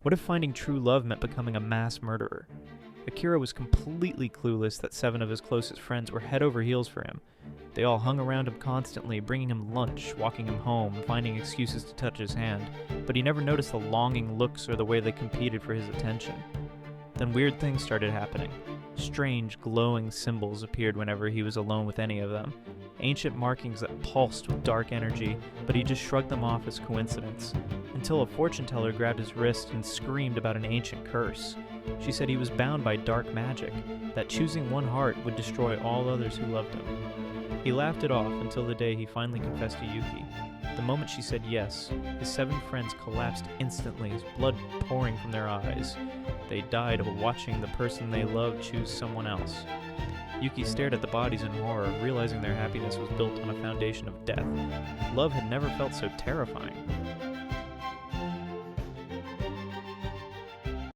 What if finding true love meant becoming a mass murderer? Akira was completely clueless that 7 of his closest friends were head over heels for him. They all hung around him constantly, bringing him lunch, walking him home, finding excuses to touch his hand, but he never noticed the longing looks or the way they competed for his attention. Then weird things started happening. Strange, glowing symbols appeared whenever he was alone with any of them. Ancient markings that pulsed with dark energy, but he just shrugged them off as coincidence, until a fortune teller grabbed his wrist and screamed about an ancient curse. She said he was bound by dark magic, that choosing one heart would destroy all others who loved him. He laughed it off until the day he finally confessed to Yuki. The moment she said yes, his 7 friends collapsed instantly, his blood pouring from their eyes. They died while watching the person they loved choose someone else. Yuki stared at the bodies in horror, realizing their happiness was built on a foundation of death. Love had never felt so terrifying.